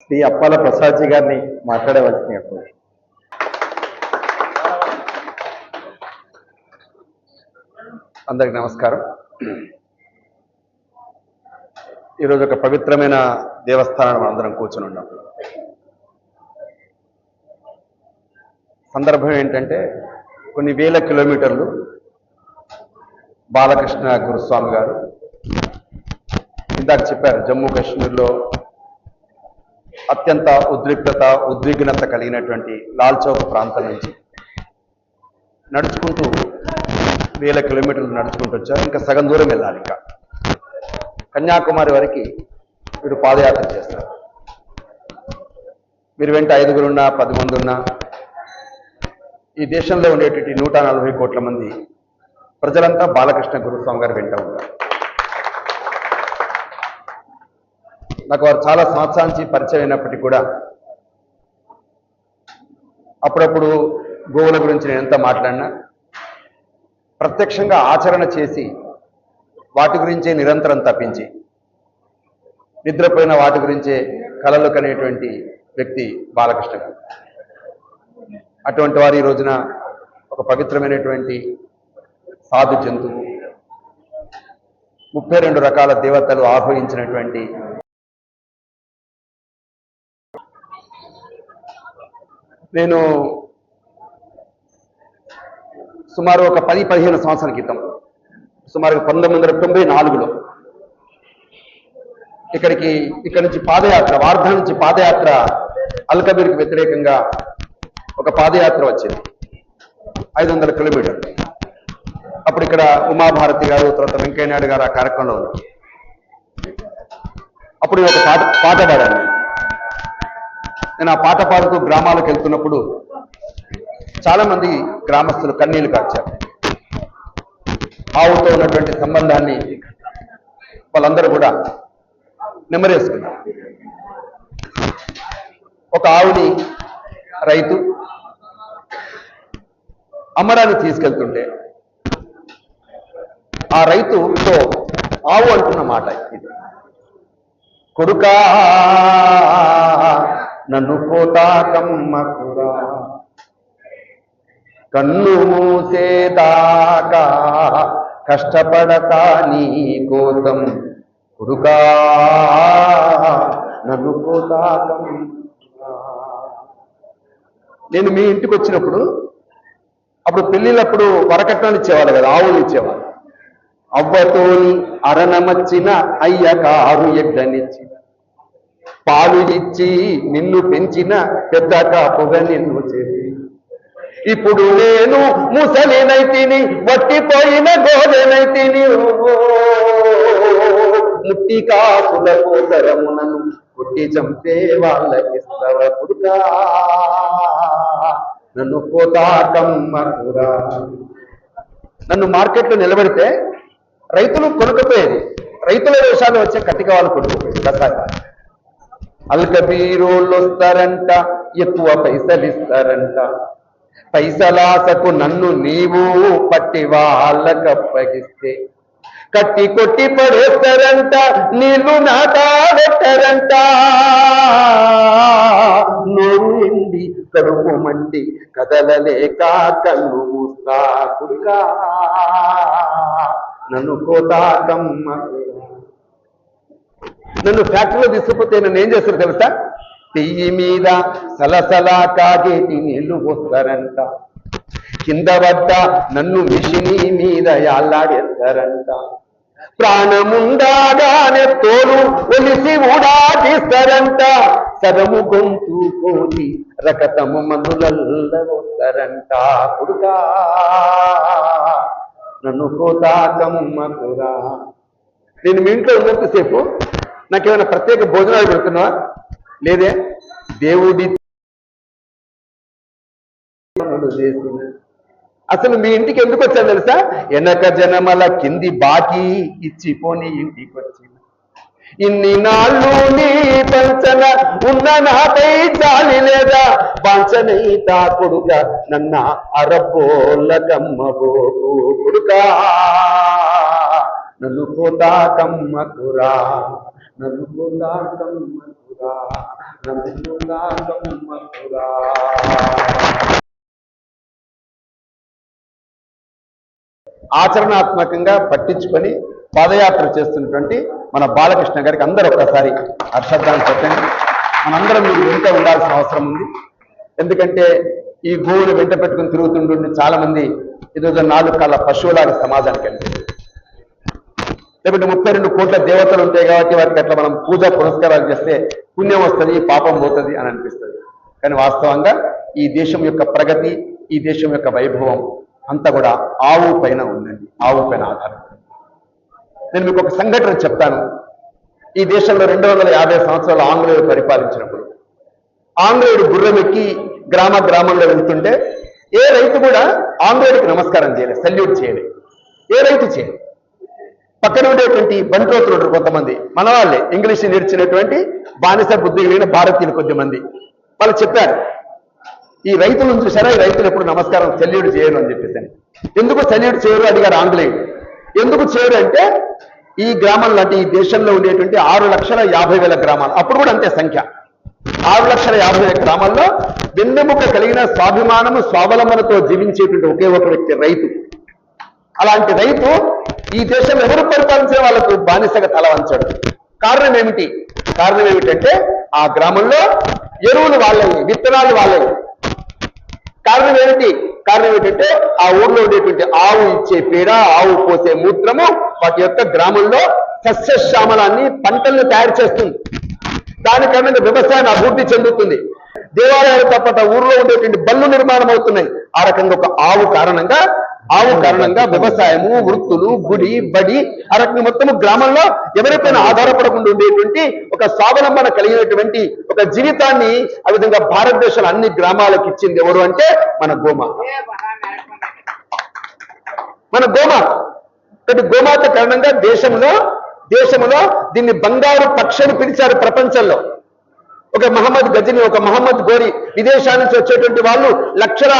శ్రీ అప్పాల ప్రసాద్జీ గారిని మాట్లాడవలసింది అప్పుడు. అందరికి నమస్కారం. ఈరోజు ఒక పవిత్రమైన దేవస్థానం అందరం కూర్చొని ఉన్నాం. సందర్భం ఏంటంటే కొన్ని వేల కిలోమీటర్లు బాలకృష్ణ గురుస్వామి గారు ఇందాక చెప్పారు, జమ్మూ కాశ్మీర్లో అత్యంత ఉద్విగ్నత కలిగినటువంటి లాల్ చౌక్ ప్రాంతం నుంచి నడుచుకుంటూ వేల కిలోమీటర్లు నడుచుకుంటూ వచ్చారు. ఇంకా సగం దూరం వెళ్ళాలి. ఇంకా కన్యాకుమారి వరకు వీరు పాదయాత్ర చేస్తారు. మీరు వెంట 5గురున్నా 10 మంది ఉన్నా ఈ దేశంలో ఉండేటువంటి 140 కోట్ల మంది ప్రజలంతా బాలకృష్ణ గురుస్వామి గారు వెంట ఉంటారు. నాకు వారు చాలా సంవత్సరాల నుంచి పరిచయం అయినప్పటికీ కూడా అప్పుడప్పుడు గోవుల గురించి నేను ఎంత మాట్లాడినా ప్రత్యక్షంగా ఆచరణ చేసి వాటి గురించే నిరంతరం తప్పించి నిద్రపోయిన వాటి గురించే కలలు కనేటువంటి వ్యక్తి బాలకృష్ణ గారు. అటువంటి వారు ఈ రోజున ఒక పవిత్రమైనటువంటి సాధు జంతువు, 32 రకాల దేవతలు ఆహ్వానించినటువంటి నేను సుమారు ఒక 10-15 సంవత్సరాల క్రితం, సుమారు 1994లో ఇక్కడి నుంచి పాదయాత్ర, వార్ధా నుంచి పాదయాత్ర, అల్కబీర్కి వ్యతిరేకంగా ఒక పాదయాత్ర వచ్చింది 500 కిలోమీటర్లు. అప్పుడు ఇక్కడ ఉమాభారతి గారు, తర్వాత వెంకయ్య నాయుడు గారు ఆ కార్యక్రమంలో ఉన్నారు. అప్పుడు ఒక పాట పాడాను. నేను ఆ పాట పాడుతూ గ్రామాలకు వెళ్తున్నప్పుడు చాలా మంది గ్రామస్తులు కన్నీళ్లు కార్చారు. ఆవుతో ఉన్నటువంటి సంబంధాన్ని వాళ్ళందరూ కూడా నెమరేసుకున్నారు. ఒక ఆవుని రైతు అమ్మడానికి తీసుకెళ్తుంటే ఆ రైతుతో ఆవు అంటున్న మాట ఇది: కొడుకా నన్ను కోతాకమ్మకురా, కన్ను మూసేదాకా కష్టపడతా నీ కోసం, కొడుకా నన్ను కోతాకమ్మకురా. నేను మీ ఇంటికి వచ్చినప్పుడు అప్పుడు పెళ్ళిళ్ళప్పుడు వరకట్నాలు ఇచ్చేవాళ్ళు కదా, ఆవులు ఇచ్చేవాళ్ళు. అవ్వతోని అరణమచ్చిన అయ్య కారు ఎడ్డనిచ్చిన, పాలు ఇచ్చి నిన్ను పెంచిన పెద్ద కాపుగా నిన్ను చేసి, ఇప్పుడు నేను ముసలినైతిని, వట్టిపోయిన గోదెనైతిని, ముట్టి కాసుల కోసరమునను కొట్టి చంపే వాళ్ళకిస్తవ, కొడుకా నన్ను కోతాకమ్మకురా. నన్ను మార్కెట్లో నిలబెడితే రైతులు కొనుక్కపోయేది, రైతుల వేషాలు వచ్చే కట్టిక వాళ్ళు కొనుక్కోపోయేది. అల్కబీరోళ్ళు వస్తారంట, ఎక్కువ పైసలు ఇస్తారంట, పైసలాసకు నన్ను నీవు పట్టి వాళ్ళకప్పగిస్తే కట్టి కొట్టి పడేస్తారంట, నీళ్లు నాటాడతారంట, నోరు ఎండి కడుపు మండి కదలలేక కన్ను మూస్తా, కొడుకా నన్ను కోతాకమ్మకురా. నన్ను ఫ్యాక్టరీలో తీసుకుపోతే నన్ను ఏం చేస్తారు తెలుసా? పెయ్యి మీద సలసలా కాగేటి నీళ్లు పోస్తారంట, కింద పడ్డ నన్ను మిషిని మీద యాళ్ళాడేస్తారంట, ప్రాణముండాగానే తోలు ఒలిసి ఊడాటిస్తారంట, సరము గొంతు కోసి రకతము మందులల్ల వస్తారంట, కొడుకా నన్ను కోతాకమ్మకురా. నేను మీ ఇంట్లో ఉన్నంతసేపు నాకేమైనా ప్రత్యేక భోజనాలు పెడుతున్నావా? లేదే. దేవుడి చేసిన అసలు మీ ఇంటికి ఎందుకు వచ్చాను తెలుసా? వెనక జనమల కింది బాకీ ఇచ్చిపోని ఇంటికి వచ్చిన, ఇన్ని నాళ్ళు నీ పంచన ఉన్న నాపై జాలి లేదా, పంచనైతా కొడుగా నన్న అరపోలకమ్మబో, కొడుకా నన్ను కోతాకమ్మకురా, నన్ను కోతాకమ్మకురా. గమ్మత్తుగా నమ్ముగా గమ్మత్తుగా. ఆచరణాత్మకంగా పట్టించుకొని పాదయాత్ర చేస్తున్నటువంటి మన బాలకృష్ణ గారికి అందరూ ఒక్కసారి హర్షధ్వానం చెప్పండి. మనందరం మీరు వెంట ఉండాల్సిన అవసరం ఉంది. ఎందుకంటే ఈ గోవులు వెంట పెట్టుకుని తిరుగుతుంటుంటే చాలా మంది ఏదో 4 కాళ్ళ పశువులాగా సమాజానికి అనిపిస్తుంది. లేకపోతే 32 కోట్ల దేవతలు ఉంటాయి కాబట్టి వాటికి అట్లా మనం పూజ పునస్కారాలు చేస్తే పుణ్యం వస్తుంది, పాపం పోతుంది అని అనిపిస్తుంది. కానీ వాస్తవంగా ఈ దేశం యొక్క ప్రగతి, ఈ దేశం యొక్క వైభవం అంతా కూడా ఆవు పైన ఉందండి, ఆవు పైన ఆధారపడి. నేను మీకు ఒక సంఘటన చెప్తాను. ఈ దేశంలో 250 సంవత్సరాలు ఆంగ్లేయులు పరిపాలించినప్పుడు ఆంగ్లేయుడు గుర్రం ఎక్కి గ్రామంలో వెళ్తుంటే ఏ రైతు కూడా ఆంగ్లేయుడికి నమస్కారం చేయలేదు, సల్యూట్ చేయలేదు. ఏ రైతు చేయలేదు. పక్కన ఉండేటువంటి బంట్రోతులు ఉంటారు కొంతమంది, మన వాళ్ళే ఇంగ్లీష్ నేర్చినటువంటి బానిస బుద్ధి కలిగిన భారతీయులు కొద్దిమంది. వాళ్ళు చెప్పారు, ఈ రైతులను చూసారా, ఈ రైతులు ఎప్పుడు నమస్కారం సల్యూట్ చేయరు అని చెప్పేసి. ఎందుకు సల్యూట్ చేయరు అడిగారు ఆంగ్లేయుడు. ఎందుకు చేయరు అంటే ఈ గ్రామంలో అంటే ఈ దేశంలో ఉండేటువంటి 6,50,000 గ్రామాలు, అప్పుడు కూడా అంతే సంఖ్య, 6,50,000 గ్రామాల్లో వెన్నెముక కలిగిన స్వాభిమానము స్వావలంబనతో జీవించేటువంటి ఒకే ఒక వ్యక్తి రైతు. అలాంటి రైతు ఈ దేశంలో ఎవరు పరిపాలించే వాళ్ళకు బానిసగా తల వంచాడు. కారణం ఏమిటంటే ఆ గ్రామంలో ఎరువులు వాళ్ళవి, విత్తనాలు వాళ్ళవి. కారణం ఏమిటంటే ఆ ఊర్లో ఉండేటువంటి ఆవు ఇచ్చే పేడ, ఆవు పోసే మూత్రము వాటి యొక్క గ్రామంలో సస్యశ్యామలాన్ని, పంటలను తయారు చేస్తుంది. దాని కారణంగా వ్యవసాయం అభివృద్ధి చెందుతుంది. దేవాలయాలు తప్పట ఊర్లో ఉండేటువంటి బళ్ళు నిర్మాణం అవుతున్నాయి. ఆ రకంగా ఒక ఆవు కారణంగా వ్యవసాయము, వృత్తులు, గుడి, బడి, ఆ రకంగా మొత్తము గ్రామంలో ఎవరిపైన ఆధారపడకుండా ఉండేటువంటి ఒక స్వావలంబన కలిగినటువంటి ఒక జీవితాన్ని ఆ విధంగా భారతదేశంలో అన్ని గ్రామాలకు ఇచ్చింది ఎవరు అంటే మన గోమాత. గోమాత కారణంగా దేశంలో దీన్ని బంగారు పక్షి అని పిలిచారు ప్రపంచంలో. ఒక మహమ్మద్ గజని, ఒక మహమ్మద్ గోరి విదేశాల నుంచి వచ్చేటువంటి వాళ్ళు లక్షల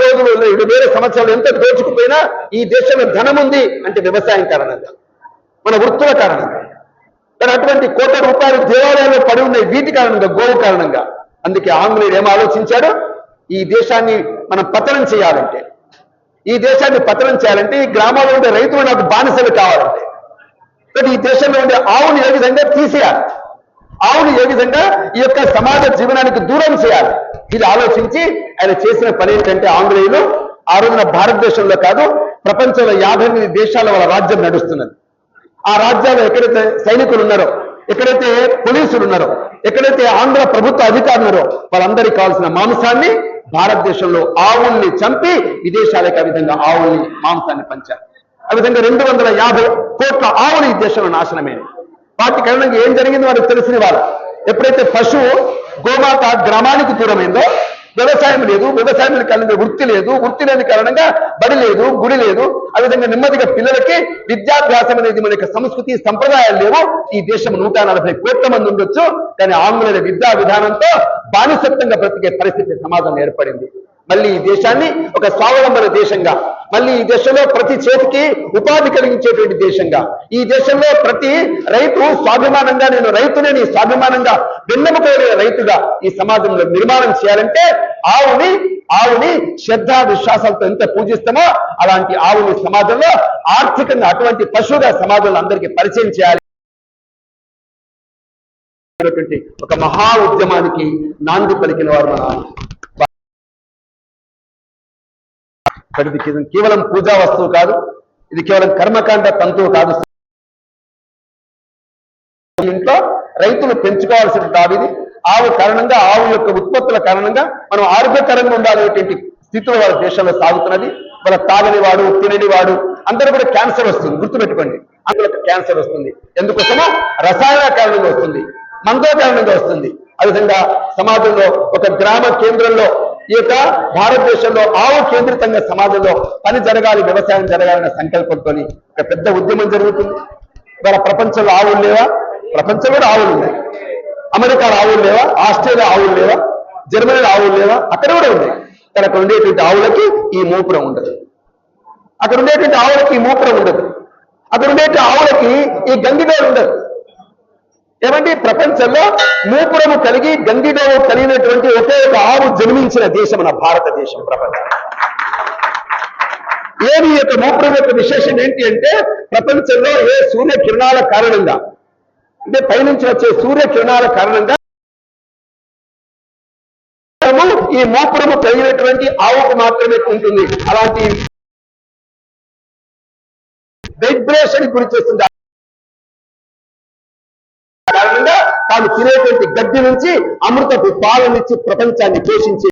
రోజులు, 7,000 సంవత్సరాలు ఎంత దోచుకుపోయినా ఈ దేశంలో ధనం ఉంది అంటే వ్యవసాయం కారణంగా, మన వృత్తుల కారణంగా. కానీ అటువంటి కోట్ల రూపాయలు దేవాలయాల్లో పడి ఉన్నాయి వీటి కారణంగా, గోవు కారణంగా. అందుకే ఆంగ్లేయుడు ఏం ఆలోచించాడు, ఈ దేశాన్ని మనం పతనం చేయాలంటే ఈ గ్రామాల్లో ఉండే రైతులు నాకు బానిసలు కావాలంటే ఈ దేశంలో ఉండే ఆవుని ఏ విధంగా తీసేయాలి, ఆవుని ఏ విధంగా ఈ యొక్క సమాజ జీవనానికి దూరం చేయాలి, ఇది ఆలోచించి ఆయన చేసిన పని ఏంటంటే ఆంగ్లేయులు ఆ రోజున భారతదేశంలో కాదు ప్రపంచంలో 58 దేశాల వాళ్ళ రాజ్యం నడుస్తున్నది. ఆ రాజ్యాల్లో ఎక్కడైతే సైనికులు ఉన్నారో, ఎక్కడైతే పోలీసులు ఉన్నారో, ఎక్కడైతే ఆంధ్ర ప్రభుత్వ అధికారులు ఉన్నారో వాళ్ళందరికీ కావాల్సిన మాంసాన్ని భారతదేశంలో ఆవుల్ని చంపి విదేశాలకు ఆ విధంగా ఆవుల్ని మాంసాన్ని పంచారు. ఆ విధంగా 250 కోట్ల ఆవులు ఈ దేశంలో నాశనమైనవి. వాటి కారణంగా ఏం జరిగింది వారికి తెలిసిన వాళ్ళు. ఎప్పుడైతే పశువు గోమాత గ్రామానికి దూరమైందో వ్యవసాయం లేదు, వ్యవసాయం కారణంగా వృత్తి లేదు, వృత్తి లేని కారణంగా బడి లేదు, గుడి లేదు. ఆ విధంగా నెమ్మదిగా పిల్లలకి విద్యాభ్యాసం అనేది మన యొక్క సంస్కృతి సంప్రదాయాలు లేవు. ఈ దేశం 140 కోట్ల మంది ఉండొచ్చు, కానీ ఆంగ్లేయుల విద్యా విధానంతో బానిసత్వంగా బ్రతికే పరిస్థితి సమాజం ఏర్పడింది. మళ్ళీ ఈ దేశాన్ని ఒక స్వావలంబన దేశంగా, మళ్ళీ ఈ దేశంలో ప్రతి చేతికి ఉపాధి కలిగించేటువంటి దేశంగా, ఈ దేశంలో ప్రతి రైతు స్వాభిమానంగా నేను రైతునే స్వాభిమానంగా వెన్నెముకైన రైతుగా ఈ సమాజంలో నిర్మాణం చేయాలంటే ఆవుని శ్రద్ధా విశ్వాసాలతో ఎంత పూజిస్తామో అలాంటి ఆవుని సమాజంలో ఆర్థికంగా అటువంటి పశువుగా సమాజంలో అందరికీ పరిచయం చేయాలి. ఒక మహా ఉద్యమానికి నాంది పలికిన వారు మన ఇది కేవలం పూజా వస్తువు కాదు, ఇది కేవలం కర్మకాండ తంతువు కాదు. ఇంట్లో రైతులు పెంచుకోవాల్సిన తావిది. ఆవు కారణంగా, ఆవు యొక్క ఉత్పత్తుల కారణంగా మనం ఆరోగ్యకరంగా ఉండాలనేటువంటి స్థితిలో వాళ్ళ దేశంలో సాగుతున్నది. వాళ్ళ తాగనివాడు, తిననివాడు అందరూ కూడా క్యాన్సర్ వస్తుంది, గుర్తుపెట్టుకోండి. అందులో క్యాన్సర్ వస్తుంది. ఎందుకోసమో రసాయన కారణంగా వస్తుంది, మందో కారణంగా వస్తుంది. ఆ విధంగా సమాజంలో ఒక గ్రామ కేంద్రంలో ఈ యొక్క భారతదేశంలో ఆవు కేంద్రితంగా సమాజంలో పని జరగాలి, వ్యవసాయం జరగాలనే సంకల్పంతో ఒక పెద్ద ఉద్యమం జరుగుతుంది. ఇవాళ ప్రపంచంలో ఆవులు లేవా? ప్రపంచంలో కూడా ఆవులు ఉన్నాయి. అమెరికాలో ఆవులు లేవా? ఆస్ట్రేలియా ఆవులు లేవా? జర్మనీలో ఆవులు లేవా? అక్కడ కూడా ఉన్నాయి. కానీ అక్కడ ఉండేటువంటి ఆవులకి ఈ మూపురం ఉండదు. అక్కడ ఉండేటువంటి ఆవులకి ఈ మూపురం ఉండదు. అక్కడ ఉండేటువంటి ఆవులకి ఈ గంగివేలు ఉండదు. ఏమంటే ప్రపంచంలో మూపురము కలిగి గంగిడోము కలిగినటువంటి ఒకే ఒక ఆవు జన్మించిన దేశం మన భారతదేశం. ప్రపంచం ఏది యొక్క మూపురం యొక్క విశేషం ఏంటి అంటే ప్రపంచంలో ఏ సూర్యకిరణాల కారణంగా అంటే పైనుంచి వచ్చే సూర్యకిరణాల కారణంగా ఈ మూపురము కలిగినటువంటి ఆవుకు మాత్రమే ఉంటుంది. అలాంటి వైబ్రేషన్ గురి చేస్తుంది. కారణంగా తాను తినేటువంటి గడ్డి నుంచి అమృతపు పాలనిచ్చి ప్రపంచాన్ని పోషించి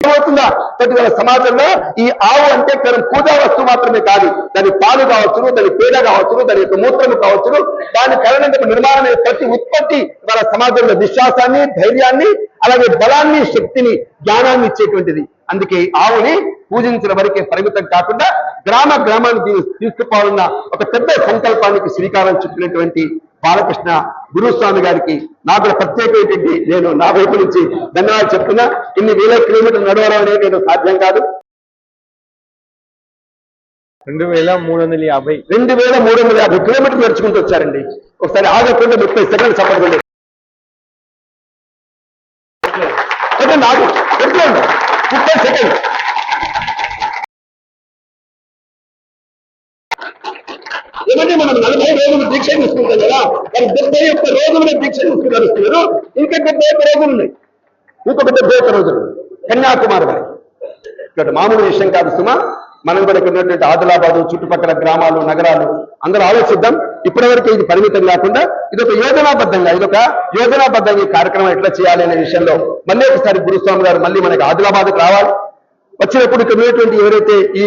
ఏమవుతుందా ప్రతివేళ సమాజంలో ఈ ఆవు అంటే కేవలం పూజా వస్తువు మాత్రమే కాదు, దాని పాలు కావచ్చును, దాని పేడ కావచ్చును, దాని యొక్క మూత్రము కావచ్చును, దాని కారణంగా నిర్మాణమైన ప్రతి ఉత్పత్తి వాళ్ళ సమాజంలో విశ్వాసాన్ని, ధైర్యాన్ని, అలాగే బలాన్ని, శక్తిని, జ్ఞానాన్ని ఇచ్చేటువంటిది. అందుకే ఆవుని పూజించిన వరకే పరిమితం కాకుండా గ్రామ గ్రామాన్ని తీసుకుపోవాలన్న ఒక పెద్ద సంకల్పానికి శ్రీకారం చుట్టినటువంటి బాలకృష్ణ గురుస్వామి గారికి నాకు ప్రత్యేకమైనటువంటి నేను నా వైపు నుంచి ధన్యవాదాలు చెప్తున్నా. ఇన్ని వేల కిలోమీటర్లు నడవడం అనేది నేను సాధ్యం కాదు. 2350 కిలోమీటర్లు నడుచుకుంటూ వచ్చారండి. ఒకసారి ఆగకుండా 30 సెకండ్లు చెప్పకుండా నాకు 30 సెకండ్ ఏమంటే మనం 40 రోజులు దీక్ష తీసుకుంటాం కదా, మరి 71 రోజులు దీక్ష తీసుకున్నారు. ఇంకా 71 రోజులు ఉన్నాయి. ఇంకొక 71 రోజులు కన్యాకుమారి వారి ఇక్కడ మామూలు విషయం కాదు సుమా. మనం కూడా ఇక్కడ ఉన్నటువంటి ఆదిలాబాదు చుట్టుపక్కల గ్రామాలు, నగరాలు అందరూ ఆలోచిద్దాం. ఇప్పటి వరకు ఇది పరిమితం కాకుండా ఇదొక యోజనాబద్ధంగా ఈ కార్యక్రమం ఎట్లా చేయాలి అనే విషయంలో మళ్ళీ ఒకసారి గురుస్వామి గారు మళ్ళీ మనకి ఆదిలాబాద్కు రావాలి. వచ్చినప్పుడు ఇక్కడ ఉన్నటువంటి ఎవరైతే ఈ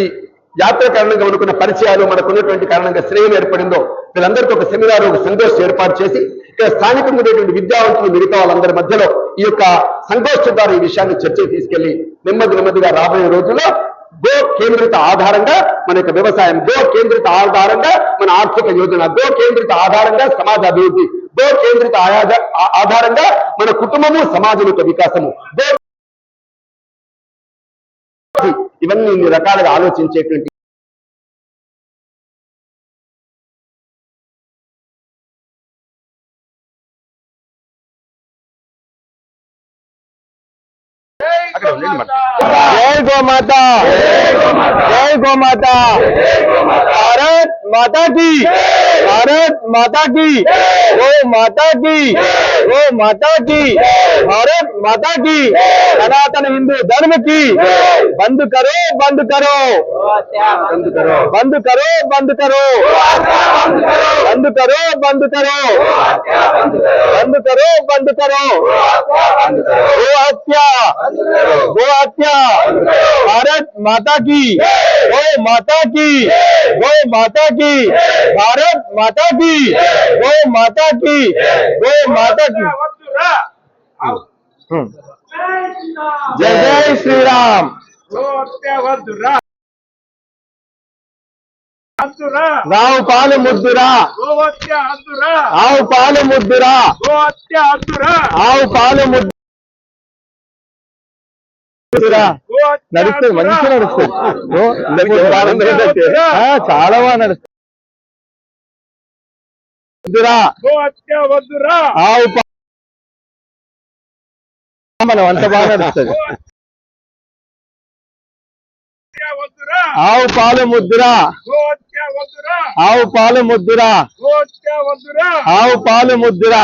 యాత్ర కారణంగా అనుకున్న పరిచయాలు మనకు ఉన్నటువంటి కారణంగా శ్రేయం ఏర్పడిందో వీళ్ళందరికీ ఒక సెమినార్, ఒక సంగోష్ఠి ఏర్పాటు చేసి ఇక్కడ స్థానికంగా ఉండేటువంటి విద్యావంతులు మిగతా వాళ్ళందరి మధ్యలో ఈ యొక్క సంగోష్ఠి ద్వారా ఈ విషయాన్ని చర్చకు తీసుకెళ్లి నెమ్మదిగా రాబోయే రోజుల్లో గో కేంద్రిత ఆధారంగా మన యొక్క వ్యవసాయం, గో కేంద్రిత ఆధారంగా మన ఆర్థిక యోజన, గో కేంద్రిత ఆధారంగా సమాజ అభివృద్ధి, గో కేంద్రిత ఆధారంగా మన కుటుంబము, సమాజం యొక్క వికాసము, ఇవన్నీ ఇన్ని రకాలుగా ఆలోచించేటువంటి जय गो माता, जय गो माता, भारत माता की, भारत माता की, गो माता की, गो माता की, भारत माता की, सनातन हिंदू धर्म की। बंद करो, बंद करो, बंद करो, बंद करो, बंद करो, बंद करो, बंद करो, बंद करो, बंद करो, गो हत्या, गो हत्या, भारत माता की, गो माता की, गो माता की, भारत माता की, गो माता की, गो माता की। जय जय श्री राम। రావు పాలు ముద్దురా, ఆవు పాలు ముద్దురా, ఆవు పాలు ముద్దురా. నడుస్తుంది, మంచిగా నడుస్తుంది, చాలా బాగా నడుస్తుంది. ఆవు మనం అంత బాగా నడుస్తుంది. ఆవు పాలు ముద్దురా, ఆవు పాలు ముద్దురా, ఆవు పాలు ముద్దురా.